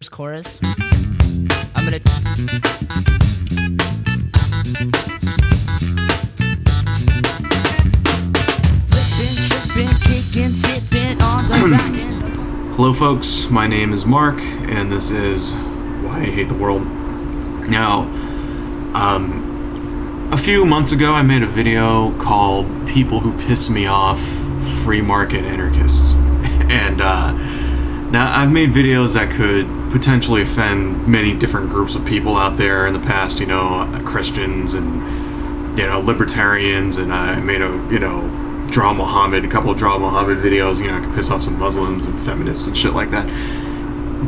chorus. I'm gonna. Flippin', trippin', kickin', sippin' on the rockin'. Hello folks, my name is Mark, and this is Why I Hate the World. Now, a few months ago I made a video called People Who Piss Me Off, Free Market Anarchists. And now I've made videos that could potentially offend many different groups of people out there in the past, you know, Christians and, you know, libertarians, and I made a, you know, a couple of Draw Muhammad videos, you know, I could piss off some Muslims and feminists and shit like that.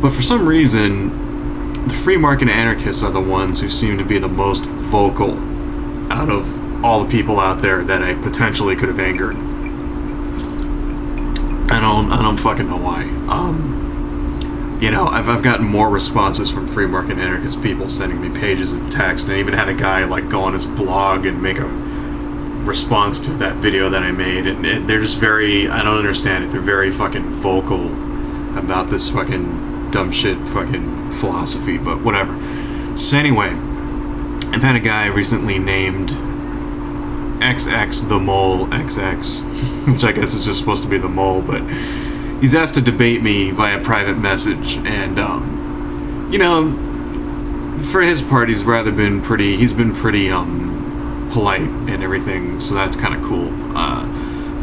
But for some reason, the free market anarchists are the ones who seem to be the most vocal out of all the people out there that I potentially could have angered. I don't fucking know why. You know, I've gotten more responses from free market anarchist people sending me pages of text, and I even had a guy like go on his blog and make a response to that video that I made, and they're just very, I don't understand it, they're very fucking vocal about this fucking dumb shit fucking philosophy, but whatever. So anyway, I've had a guy recently named XXTheMoleXX, which I guess is just supposed to be the mole, but he's asked to debate me via private message, and you know, for his part, he's been pretty polite and everything, so that's kind of cool.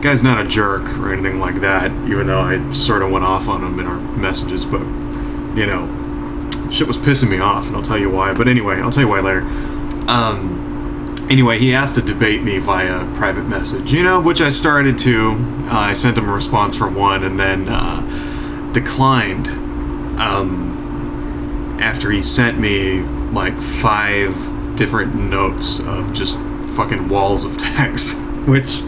Guy's not a jerk or anything like that, even though I sort of went off on him in our messages, but you know, shit was pissing me off, and I'll tell you why. But anyway, I'll tell you why later. Anyway, he asked to debate me via private message, you know, which I started to. I sent him a response for one, and then declined after he sent me like 5 different notes of just fucking walls of text. Which,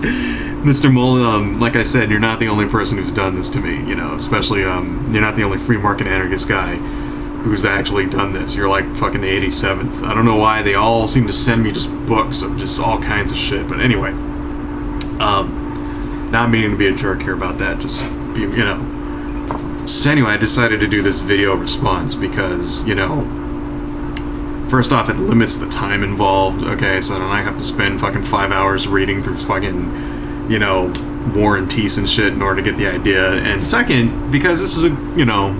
Mr. Mole, like I said, you're not the only person who's done this to me, you know, especially you're not the only free market anarchist guy who's actually done this. You're like fucking the 87th. I don't know why they all seem to send me just books of just all kinds of shit, but anyway, not meaning to be a jerk here about that, just be, you know. So anyway, I decided to do this video response because, you know, first off, it limits the time involved, okay, so then I have to spend fucking 5 hours reading through fucking, you know, War and Peace and shit in order to get the idea, and second, because this is a, you know,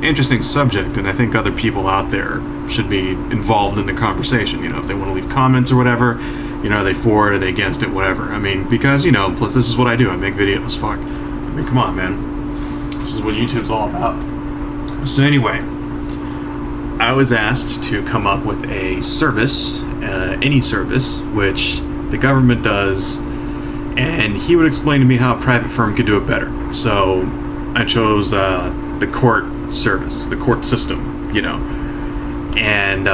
interesting subject, and I think other people out there should be involved in the conversation, you know, if they want to leave comments or whatever, you know, are they for it, are they against it, whatever. I mean, because, you know, plus this is what I do, I make videos, fuck. I mean, come on, man. This is what YouTube's all about. So anyway, I was asked to come up with a service, any service, which the government does, and he would explain to me how a private firm could do it better. So I chose the court service, the court system, you know. And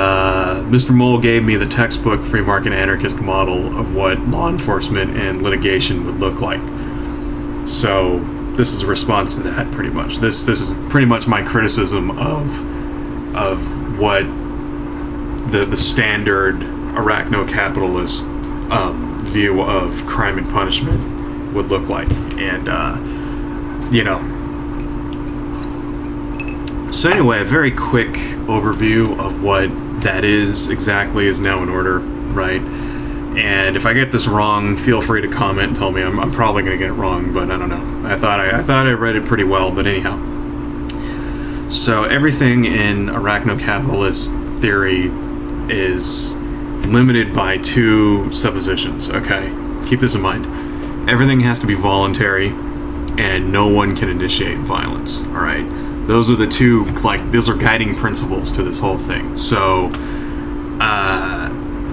Mr. Mole gave me the textbook free market anarchist model of what law enforcement and litigation would look like. So this is a response to that, pretty much. This is pretty much my criticism of what the standard Arachno-capitalist view of crime and punishment would look like, and you know. So anyway, a very quick overview of what that is exactly is now in order, right? And if I get this wrong, feel free to comment and tell me. I'm probably going to get it wrong, but I don't know. I thought I read it pretty well, but anyhow. So everything in Arachno-capitalist theory is limited by 2 suppositions, okay? Keep this in mind. Everything has to be voluntary, and no one can initiate violence, all right? Those are the 2, like, those are guiding principles to this whole thing. So,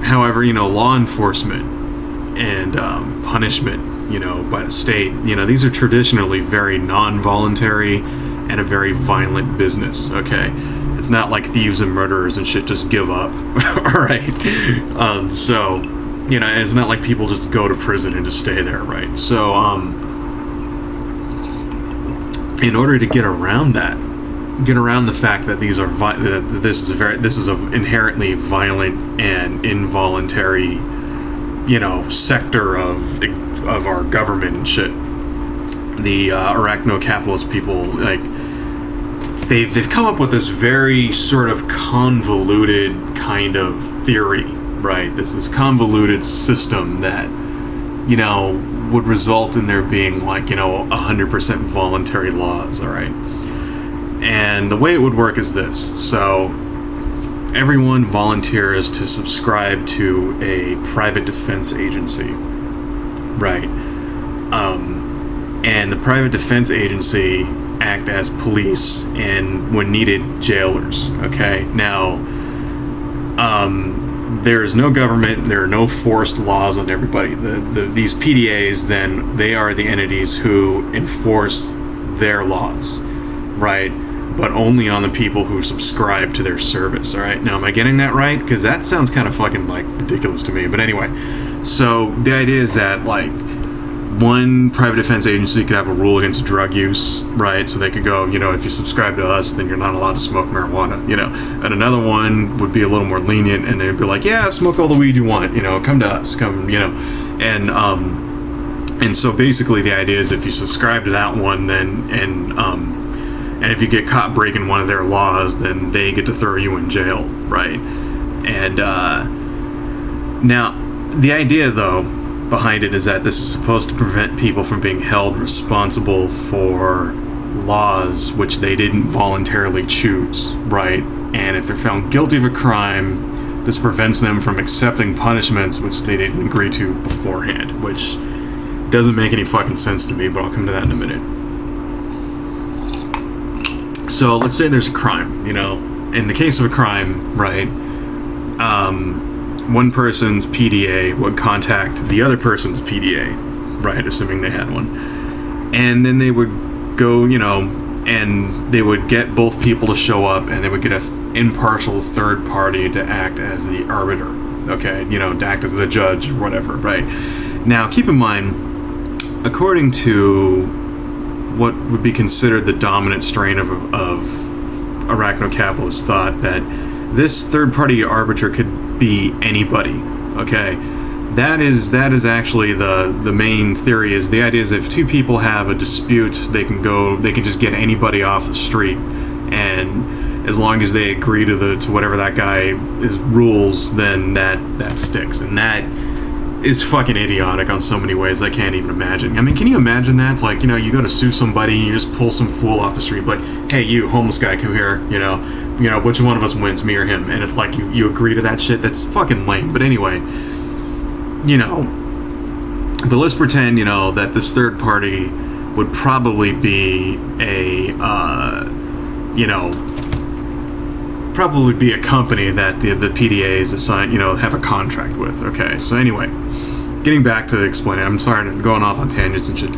however, you know, law enforcement and punishment, you know, by the state, you know, these are traditionally very non-voluntary and a very violent business, okay? It's not like thieves and murderers and shit just give up, alright? So, you know, it's not like people just go to prison and just stay there, right? So, in order to get around that, the fact that these are this is an inherently violent and involuntary, you know, sector of our government and shit. The Arachno-capitalist people, like, they've come up with this very sort of convoluted kind of theory, right? This convoluted system that, you know, would result in there being like, you know, 100% voluntary laws, all right? And the way it would work is this. So everyone volunteers to subscribe to a private defense agency, right? And the private defense agency act as police and, when needed, jailers, okay? Now, there is no government, there are no forced laws on everybody. These PDAs, then, they are the entities who enforce their laws, right? But only on the people who subscribe to their service, all right? Now, am I getting that right? Because that sounds kind of fucking, like, ridiculous to me. But anyway, so the idea is that, like, one private defense agency could have a rule against drug use, right? So they could go, you know, if you subscribe to us, then you're not allowed to smoke marijuana, you know. And another one would be a little more lenient, and they'd be like, yeah, smoke all the weed you want, you know, come to us, come, you know. And so basically the idea is if you subscribe to that one, then, and if you get caught breaking one of their laws, then they get to throw you in jail, right? And now, the idea, though, behind it is that this is supposed to prevent people from being held responsible for laws which they didn't voluntarily choose, right? And if they're found guilty of a crime, this prevents them from accepting punishments which they didn't agree to beforehand, which doesn't make any fucking sense to me, but I'll come to that in a minute. So let's say there's a crime, you know. In the case of a crime, right, one person's PDA would contact the other person's PDA, right, assuming they had one. And then they would go, you know, and they would get both people to show up, and they would get an impartial third party to act as the arbiter, okay, you know, to act as the judge or whatever, right? Now, keep in mind, according to what would be considered the dominant strain of Arachno-capitalist thought, that this third-party arbiter could be anybody, okay? That is actually the main theory. Is the idea is if two people have a dispute, they can just get anybody off the street, and as long as they agree to whatever that guy rules, then that sticks. And that is fucking idiotic on so many ways I can't even imagine. I mean, can you imagine that? It's like, you know, you go to sue somebody, you just pull some fool off the street, like, hey, you homeless guy, come here, you know, which one of us wins, me or him? And it's like you agree to that shit. That's fucking lame. But anyway, you know, but let's pretend, you know, that this third party would probably be a company that the PDAs assign, you know, have a contract with. Okay, so anyway, getting back to explaining, I'm sorry, I'm going off on tangents and shit.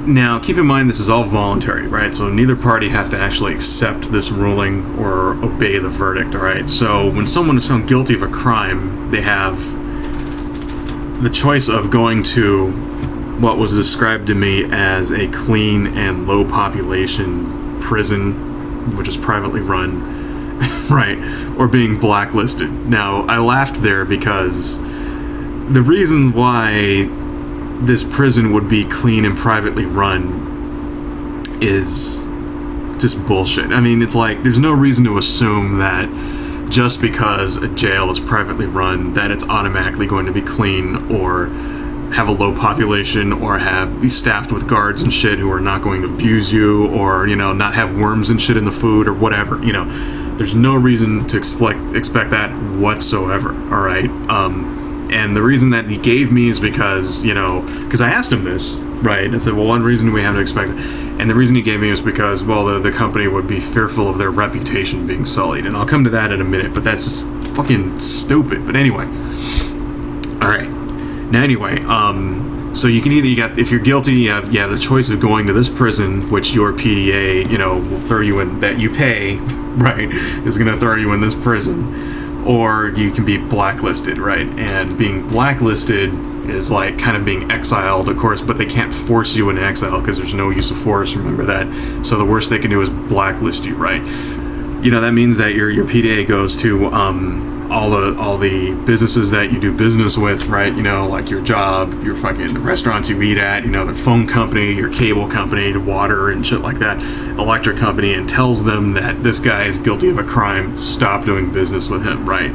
Now, keep in mind this is all voluntary, right? So neither party has to actually accept this ruling or obey the verdict, all right? So when someone is found guilty of a crime, they have the choice of going to what was described to me as a clean and low population prison, which is privately run, right? Or being blacklisted. Now, I laughed there because the reason why this prison would be clean and privately run is just bullshit. I mean, it's like, there's no reason to assume that just because a jail is privately run, that it's automatically going to be clean or have a low population or be staffed with guards and shit who are not going to abuse you, or, you know, not have worms and shit in the food or whatever, you know. There's no reason to expect that whatsoever, all right? And the reason that he gave me is because, you know, because I asked him this, right? I said, well, one reason do we have to expect it? And the reason he gave me was because, well, the company would be fearful of their reputation being sullied. And I'll come to that in a minute, but that's just fucking stupid. But anyway. All right. Now, anyway, so you can either, if you're guilty, you have the choice of going to this prison, which your PDA, you know, will throw you in, that you pay, right, is going to throw you in this prison. Or you can be blacklisted, right? And being blacklisted is like kind of being exiled, of course, but they can't force you into exile because there's no use of force, remember that. So the worst they can do is blacklist you, right? You know, that means that your PDA goes to all the businesses that you do business with, right? You know, like your job, your fucking the restaurants you eat at, you know, the phone company, your cable company, the water and shit like that, electric company, and tells them that this guy is guilty of a crime, stop doing business with him, right?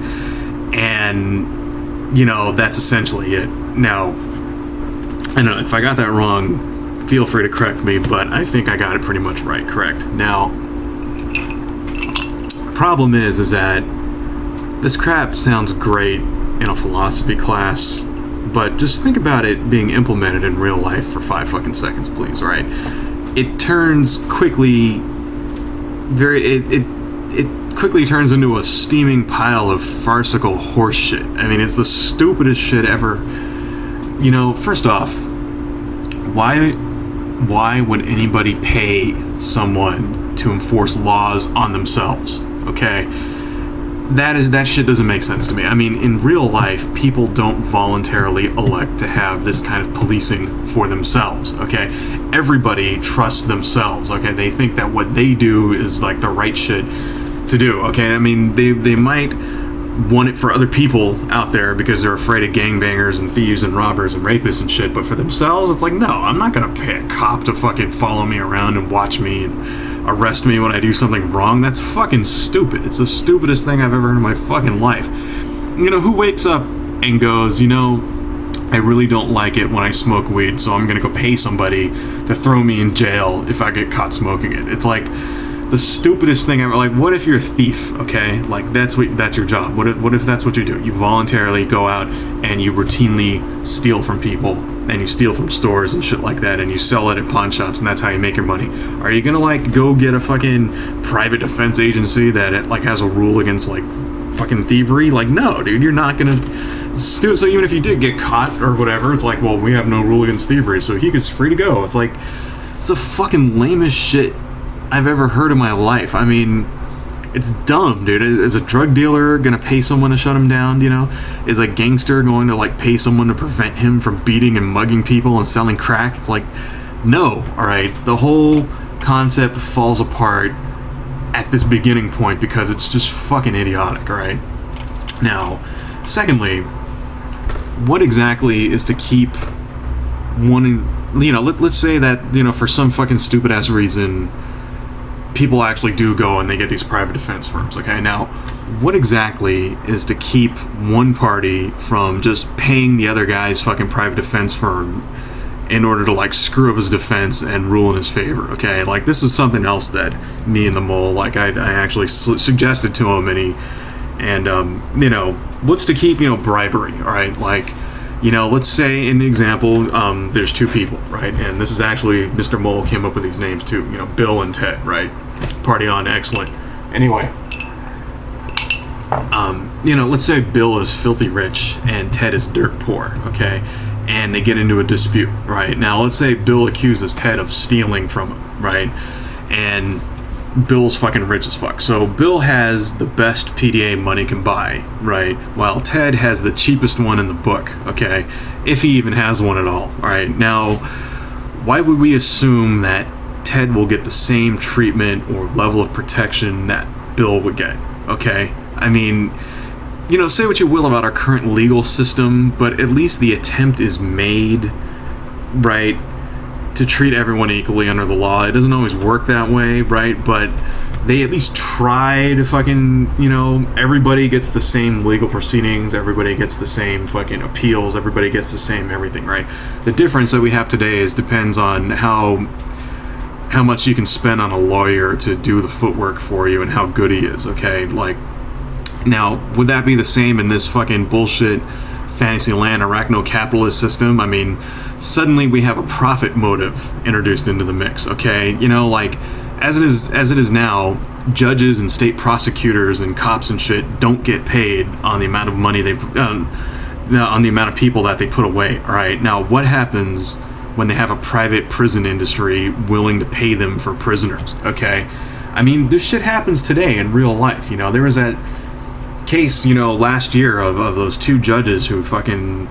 And, you know, that's essentially it. Now, I don't know, if I got that wrong, feel free to correct me, but I think I got it pretty much right, correct. Now, the problem is that this crap sounds great in a philosophy class, but just think about it being implemented in real life for 5 fucking seconds, please, right? It turns quickly, it quickly turns into a steaming pile of farcical horse shit. I mean, it's the stupidest shit ever. You know, first off, why would anybody pay someone to enforce laws on themselves? Okay? That shit doesn't make sense to me. I mean, in real life, people don't voluntarily elect to have this kind of policing for themselves, okay? Everybody trusts themselves, okay? They think that what they do is, like, the right shit to do, okay? I mean, they might want it for other people out there because they're afraid of gangbangers and thieves and robbers and rapists and shit, but for themselves, it's like, no, I'm not gonna pay a cop to fucking follow me around and watch me and arrest me when I do something wrong. That's fucking stupid. It's the stupidest thing I've ever heard in my fucking life. You know, who wakes up and goes, you know, I really don't like it when I smoke weed, so I'm gonna go pay somebody to throw me in jail if I get caught smoking it. It's like the stupidest thing ever. Like, what if you're a thief, okay? Like, that's your job. What if that's what you do? You voluntarily go out and you routinely steal from people, and you steal from stores and shit like that, and you sell it at pawn shops, and that's how you make your money. Are you gonna, like, go get a fucking private defense agency that, like, has a rule against, like, fucking thievery? Like, no, dude, you're not gonna... So even if you did get caught or whatever, it's like, well, we have no rule against thievery, so he's free to go. It's like, it's the fucking lamest shit I've ever heard in my life. I mean, it's dumb, dude. Is a drug dealer gonna pay someone to shut him down, you know? Is a gangster going to, like, pay someone to prevent him from beating and mugging people and selling crack? It's like, no, alright? The whole concept falls apart at this beginning point because it's just fucking idiotic, alright? Now, secondly, what exactly is to keep wanting, you know, let's say that, you know, for some fucking stupid ass reason, people actually do go and they get these private defense firms, okay? Now, what exactly is to keep one party from just paying the other guy's fucking private defense firm in order to, like, screw up his defense and rule in his favor, okay? Like, this is something else that me and the mole, like, I actually suggested to him, and you know, what's to keep, you know, bribery, all right? Like, you know, let's say in the example, there's 2 people, right? And this is actually, Mr. Mole came up with these names too, you know, Bill and Ted, right? Party on, excellent. Anyway, you know, let's say Bill is filthy rich and Ted is dirt poor, okay? And they get into a dispute, right? Now, let's say Bill accuses Ted of stealing from him, right? And Bill's fucking rich as fuck. So Bill has the best PDA money can buy, right? While Ted has the cheapest one in the book, okay? If he even has one at all, right? Now, why would we assume that Ted will get the same treatment or level of protection that Bill would get, okay? I mean, you know, say what you will about our current legal system, but at least the attempt is made, right, to treat everyone equally under the law. It doesn't always work that way, right? But they at least try to fucking, you know, everybody gets the same legal proceedings, everybody gets the same fucking appeals, everybody gets the same everything, right? The difference that we have today is depends on how much you can spend on a lawyer to do the footwork for you and how good he is, okay? Like, now, would that be the same in this fucking bullshit Fantasyland Arachno-capitalist system? I mean, suddenly we have a profit motive introduced into the mix, okay? You know, like, as it is now, judges and state prosecutors and cops and shit don't get paid on the amount of money they on the amount of people that they put away, all right? Now, what happens when they have a private prison industry willing to pay them for prisoners, okay? I mean, this shit happens today in real life, you know? There was that case, you know, last year of those 2 judges who fucking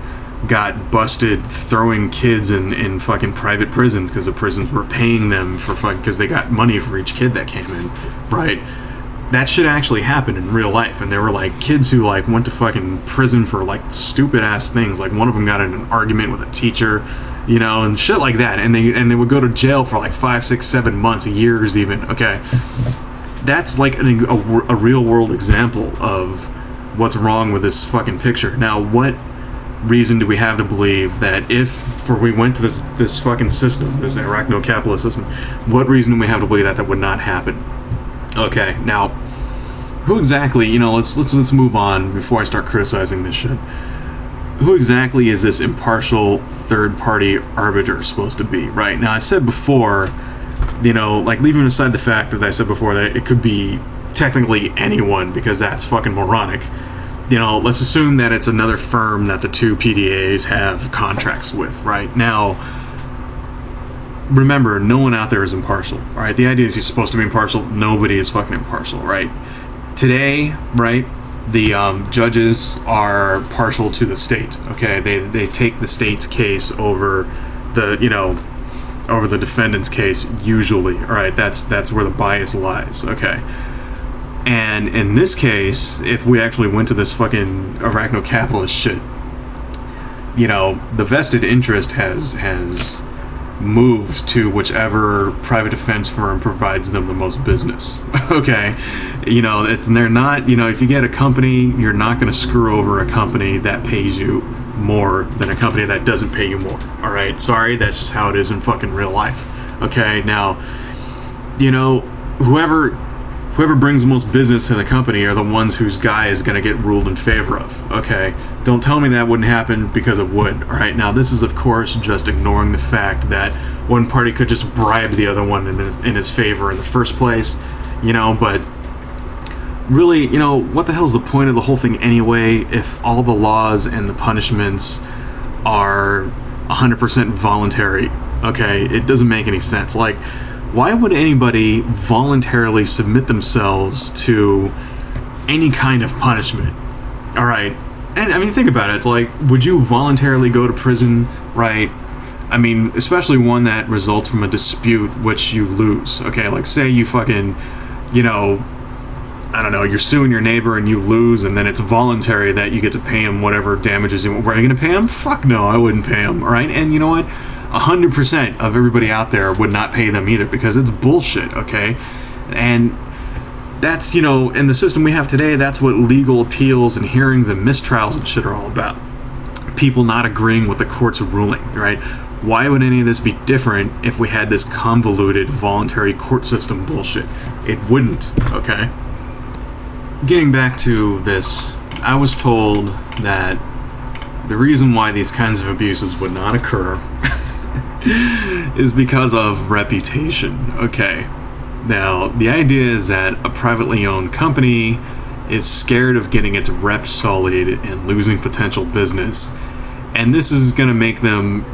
got busted throwing kids in fucking private prisons because the prisons were paying them for fucking, because they got money for each kid that came in, right? that shit actually happened in real life, and there were like kids who like went to fucking prison for like stupid ass things. Like one of them got in an argument with a teacher, you know, and shit like that, and they would go to jail for like 5, 6, 7 months, years even. Okay, that's like a real world example of what's wrong with this fucking picture. Now, what reason do we have to believe that if we went to this fucking system, this Arachno-capitalist system, what reason do we have to believe that would not happen? Okay, now, who exactly, you know, let's move on before I start criticizing this shit. Who exactly is this impartial third-party arbiter supposed to be, right? Now, I said before, you know, like, leaving aside the fact that I said before that it could be technically anyone, because that's fucking moronic. You know, let's assume that it's another firm that the two PDAs have contracts with, right? Now, remember, no one out there is impartial, right? The idea is he's supposed to be impartial. Nobody is fucking impartial, right? Today, right, the judges are partial to the state, okay? They take the state's case over the, you know, over the defendant's case, usually, all right? That's where the bias lies, okay? And in this case, if we actually went to this fucking arachno-capitalist shit, you know, the vested interest has moved to whichever private defense firm provides them the most business. Okay, you know, they're not, you know, if you get a company, you're not going to screw over a company that pays you more than a company that doesn't pay you more. All right, sorry, that's just how it is in fucking real life. Okay, now, you know, whoever brings the most business to the company are the ones whose guy is going to get ruled in favor of, okay? Don't tell me that wouldn't happen, because it would, all right? Now, this is, of course, just ignoring the fact that one party could just bribe the other one in his favor in the first place, you know, but really, you know, what the hell's the point of the whole thing anyway if all the laws and the punishments are 100% voluntary, okay? It doesn't make any sense. Like, why would anybody voluntarily submit themselves to any kind of punishment? All right. And I mean, think about it. It's like, would you voluntarily go to prison, right? I mean, especially one that results from a dispute which you lose. Okay, like say you fucking, you know, I don't know, you're suing your neighbor and you lose, and then it's voluntary that you get to pay him whatever damages you want. Were you going to pay him? Fuck no, I wouldn't pay him. All right. And you know what? 100% of everybody out there would not pay them either, because it's bullshit, okay? And that's, you know, in the system we have today, that's what legal appeals and hearings and mistrials and shit are all about. People not agreeing with the court's ruling, right? Why would any of this be different if we had this convoluted voluntary court system bullshit? It wouldn't, okay? Getting back to this, I was told that the reason why these kinds of abuses would not occur is because of reputation. Okay, now the idea is that a privately owned company is scared of getting its rep sullied and losing potential business, and this is going to make them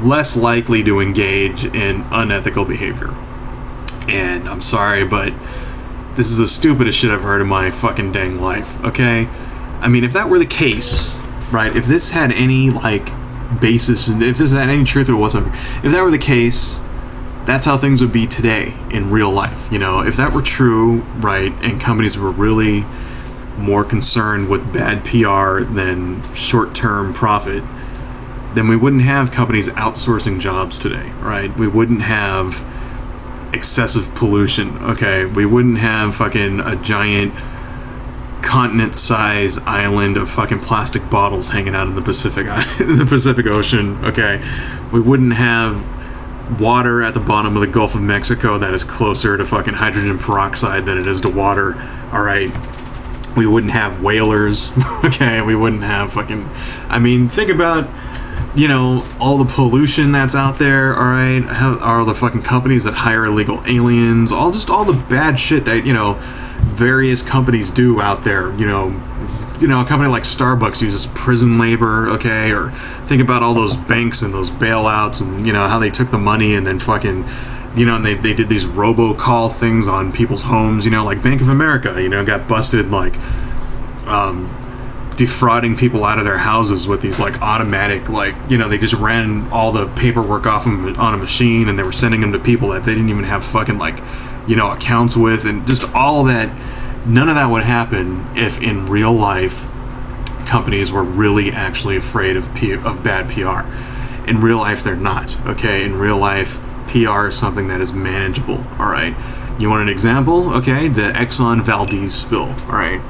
less likely to engage in unethical behavior. And I'm sorry, but this is the stupidest shit I've heard in my fucking dang life, okay? I mean, if that were the case, right, if this had any, like, basis, if this had any truth or whatsoever, if that were the case, that's how things would be today in real life. You know, if that were true, right, and companies were really more concerned with bad PR than short-term profit, then we wouldn't have companies outsourcing jobs today, right? We wouldn't have excessive pollution, okay? We wouldn't have fucking a giant continent-size island of fucking plastic bottles hanging out in the Pacific Ocean, okay? We wouldn't have water at the bottom of the Gulf of Mexico that is closer to fucking hydrogen peroxide than it is to water, all right? We wouldn't have whalers, okay? We wouldn't have fucking... I mean, think about, you know, all the pollution that's out there, all right? All the fucking companies that hire illegal aliens, all the bad shit that, you know, various companies do out there. You know, a company like Starbucks uses prison labor, okay? Or think about all those banks and those bailouts, and, you know, how they took the money and then fucking, you know, and they did these robocall things on people's homes, you know, like Bank of America, you know, got busted, like, defrauding people out of their houses with these, like, automatic, like, you know, they just ran all the paperwork off them on a machine, and they were sending them to people that they didn't even have fucking, like, you know, accounts with, and just all that None of that would happen if in real life companies were really actually afraid of bad PR. In real life, they're not. Okay, in real life, PR is something that is manageable. All right. You want an example? Okay, the Exxon Valdez spill. All right.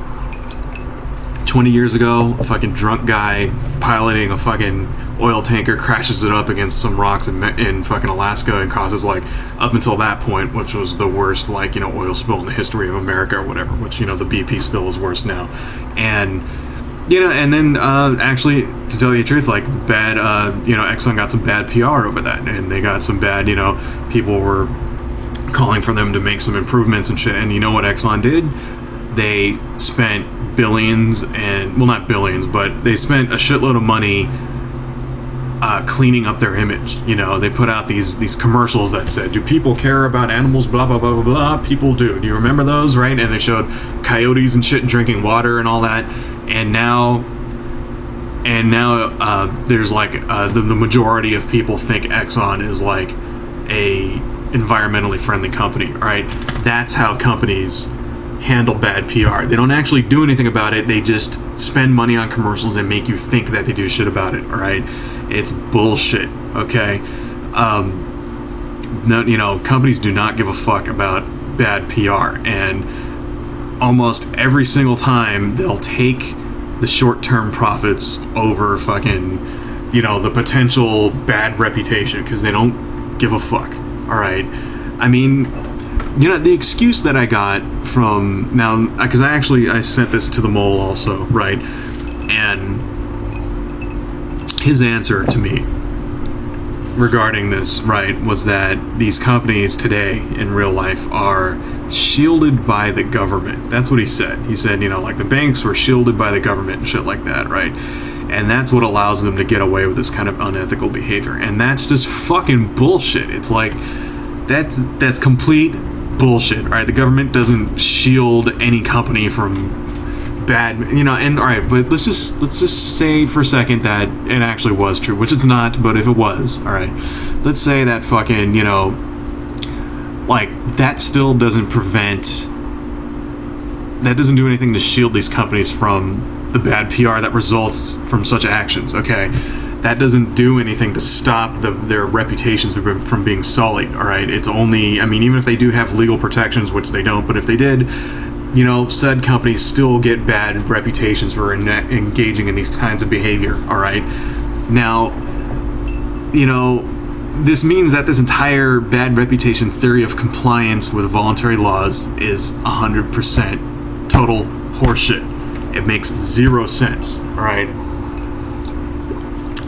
20 years ago, a fucking drunk guy piloting a fucking oil tanker crashes it up against some rocks in fucking Alaska and causes, like, up until that point, which was the worst, like, you know, oil spill in the history of America or whatever, which, you know, the BP spill is worse now. And, you know, and then actually, to tell you the truth, like, bad, you know, Exxon got some bad PR over that, and they got some bad, you know, people were calling for them to make some improvements and shit. And you know what Exxon did? They spent billions and, well, not billions, but they spent a shitload of money cleaning up their image. You know, they put out these commercials that said, do people care about animals, blah blah blah blah blah. People do you remember those, right? And they showed coyotes and shit drinking water and all that. And now there's like the majority of people think Exxon is like a environmentally friendly company. All right, that's how companies handle bad PR. They don't actually do anything about it. They just spend money on commercials and make you think that they do shit about it. All right, it's bullshit. Okay, no, you know, companies do not give a fuck about bad PR, and almost every single time they'll take the short-term profits over fucking, you know, the potential bad reputation, because they don't give a fuck. All right, I mean, you know, the excuse that I got from, now, because I sent this to the Mole also, right? And his answer to me regarding this, right, was that these companies today in real life are shielded by the government. That's what he said. He said, you know, like the banks were shielded by the government and shit like that, right? And that's what allows them to get away with this kind of unethical behavior. And that's just fucking bullshit. It's like, that's complete bullshit, right? The government doesn't shield any company from bad, you know. And all right, but let's just say for a second that it actually was true, which it's not, but if it was, all right, let's say that fucking, you know, like, that still doesn't that doesn't do anything to shield these companies from the bad PR that results from such actions. Okay, that doesn't do anything to stop their reputations from being sullied. All right, it's only, I mean, even if they do have legal protections, which they don't, but if they did, you know, said companies still get bad reputations for engaging in these kinds of behavior. All right, now, you know, this means that this entire bad reputation theory of compliance with voluntary laws is 100% total horseshit. It makes zero sense, all right?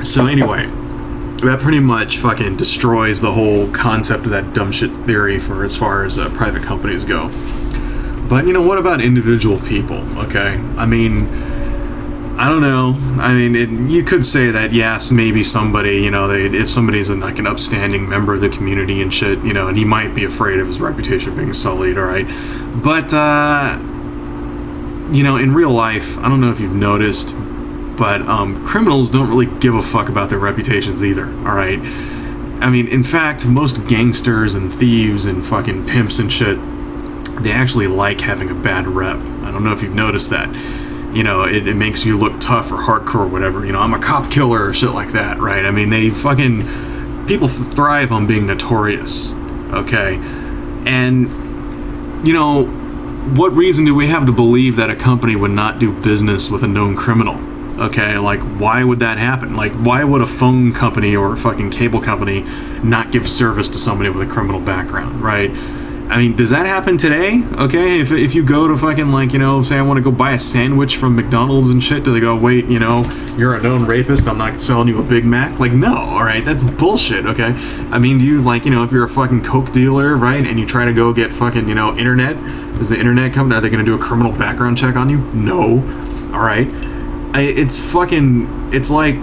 So anyway, that pretty much fucking destroys the whole concept of that dumb shit theory for as far as private companies go. But, you know, what about individual people, okay? I mean, I don't know. I mean, you could say that, yes, maybe somebody, you know, if somebody's like an upstanding member of the community and shit, you know, and he might be afraid of his reputation being sullied, all right? But, you know, in real life, I don't know if you've noticed, but criminals don't really give a fuck about their reputations either, all right? I mean, in fact, most gangsters and thieves and fucking pimps and shit, they actually like having a bad rep. I don't know if you've noticed that. You know, it makes you look tough or hardcore or whatever. You know, I'm a cop killer or shit like that, right? I mean, people thrive on being notorious, okay? And, you know, what reason do we have to believe that a company would not do business with a known criminal? Okay, like, why would that happen? Like, why would a phone company or a fucking cable company not give service to somebody with a criminal background, right? I mean, does that happen today? Okay, if you go to fucking, like, you know, say I want to go buy a sandwich from McDonald's and shit, do they go, wait, you know, you're a known rapist, I'm not selling you a Big Mac? Like, no, alright, that's bullshit, okay? I mean, do you, like, you know, if you're a fucking coke dealer, right, and you try to go get fucking, you know, internet, is the internet company, are they going to do a criminal background check on you? No. Alright? It's fucking, it's like,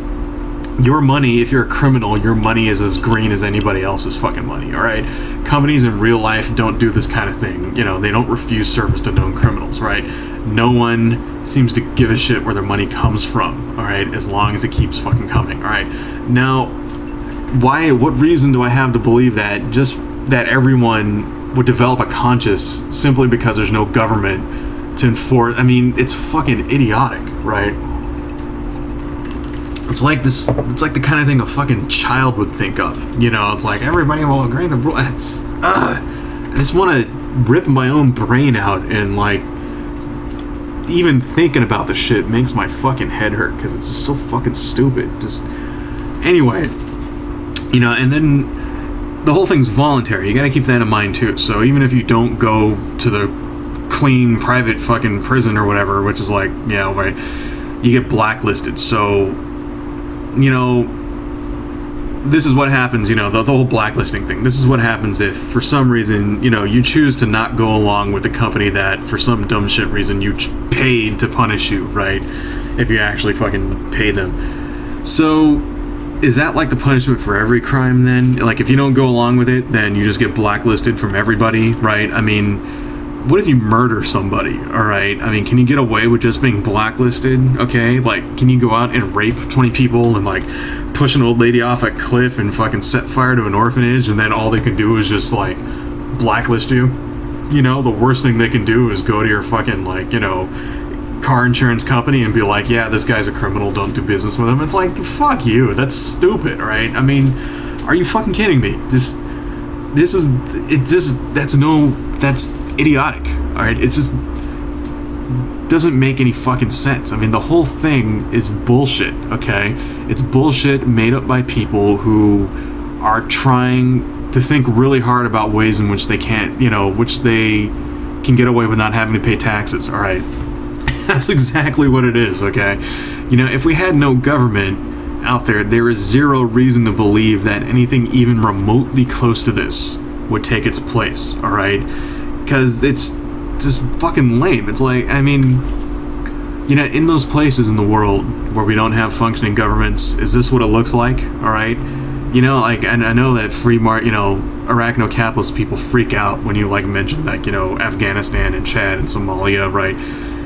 your money, if you're a criminal, your money is as green as anybody else's fucking money, alright? Companies in real life don't do this kind of thing. You know, they don't refuse service to known criminals, right? No one seems to give a shit where their money comes from, alright? As long as it keeps fucking coming, alright? Now, what reason do I have to believe that just that everyone would develop a conscience simply because there's no government to enforce. I mean, it's fucking idiotic, right? It's like this. It's like the kind of thing a fucking child would think of. You know, it's like everybody will agree the rule. It's I just want to rip my own brain out, and like even thinking about the shit makes my fucking head hurt because it's just so fucking stupid. Just anyway, you know, and then the whole thing's voluntary. You got to keep that in mind too. So even if you don't go to the clean private fucking prison or whatever, which is like, yeah, right, you get blacklisted. So, you know, this is what happens, you know, the whole blacklisting thing. This is what happens if, for some reason, you know, you choose to not go along with the company that, for some dumb shit reason, you paid to punish you, right? If you actually fucking pay them. So, is that like the punishment for every crime then? Like, if you don't go along with it, then you just get blacklisted from everybody, right? I mean, what if you murder somebody, alright? I mean, can you get away with just being blacklisted, okay? Like, can you go out and rape 20 people and, like, push an old lady off a cliff and fucking set fire to an orphanage, and then all they can do is just, like, blacklist you? You know, the worst thing they can do is go to your fucking, like, you know, car insurance company and be like, yeah, this guy's a criminal, don't do business with him. It's like, fuck you, that's stupid, right? I mean, are you fucking kidding me? Just, this is, it's just, that's idiotic, alright? It just doesn't make any fucking sense. I mean, the whole thing is bullshit, okay? It's bullshit made up by people who are trying to think really hard about ways in which they can't, you know, which they can get away with not having to pay taxes, alright? That's exactly what it is, okay? You know, if we had no government out there, there is zero reason to believe that anything even remotely close to this would take its place, alright? Because it's just fucking lame. It's like, I mean, you know, in those places in the world where we don't have functioning governments, is this what it looks like? Alright? You know, like, and I know that you know, Arachno-capitalist people freak out when you, like, mention, like, you know, Afghanistan and Chad and Somalia, right?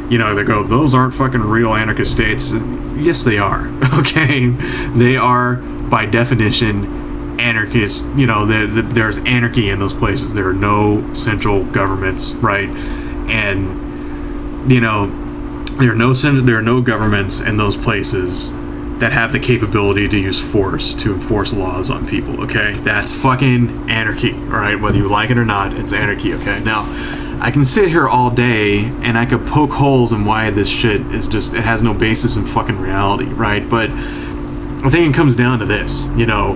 You know, they go, those aren't fucking real anarchist states. Yes, they are, okay? They are, by definition, anarchists. You know, there's anarchy in those places. There are no central governments, right? And, you know, there are no governments in those places that have the capability to use force to enforce laws on people, okay? That's fucking anarchy, alright? Whether you like it or not, it's anarchy, okay? Now, I can sit here all day and I could poke holes in why this shit is just, it has no basis in fucking reality, right? But I think it comes down to this, you know,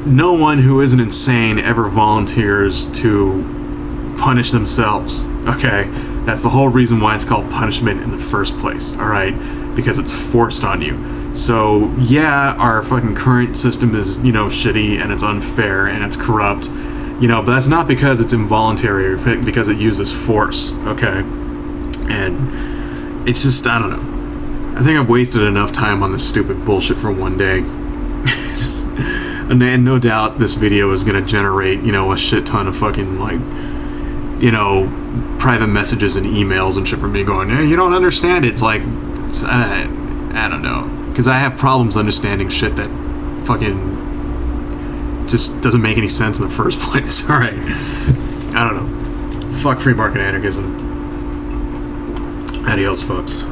no one who isn't insane ever volunteers to punish themselves, okay? That's the whole reason why it's called punishment in the first place, alright? Because it's forced on you. So, yeah, our fucking current system is, you know, shitty and it's unfair and it's corrupt, you know, but that's not because it's involuntary or because it uses force, okay? And it's just, I don't know. I think I've wasted enough time on this stupid bullshit for one day. Just, and no doubt this video is going to generate, you know, a shit ton of fucking, like, you know, private messages and emails and shit from me going, hey, you don't understand it. It's like, I don't know. Because I have problems understanding shit that fucking just doesn't make any sense in the first place. Alright. I don't know. Fuck free market anarchism. Adios, folks.